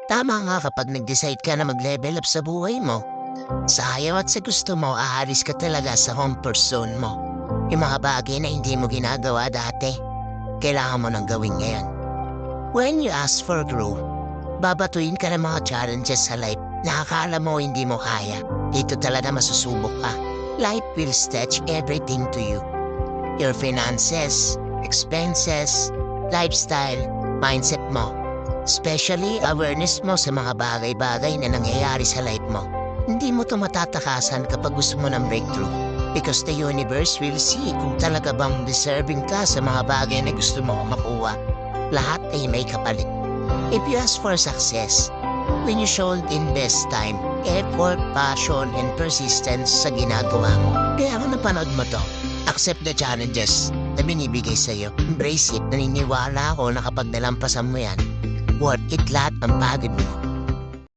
Tama nga kapag nag-decide ka na mag-level up sa buhay mo. Sa ayaw at sa gusto mo, aalis ka talaga sa comfort zone mo. Yung mga bagay na hindi mo ginagawa dati, kailangan mo nang gawin ngayon. When you ask for growth, babatuin ka ng mga challenges sa life na akala mo hindi mo kaya. Dito talaga masusubok ka. Life will stretch everything to you. Your finances, expenses, lifestyle, mindset mo. Especially awareness mo sa mga bagay-bagay na nangyayari sa life mo. Hindi mo to matatakasan kapag gusto mo ng breakthrough. Because the universe will see kung talaga bang deserving ka sa mga bagay na gusto mo makuha. Lahat ay may kapalit. If you ask for success, when you should invest time, effort, passion, and persistence sa ginagawa mo. Kaya kung napanood mo to, accept the challenges na binibigay sa'yo. Embrace it. Naniniwala ako na kapag nalampasan mo yan, worth it lahat ang pagod mo.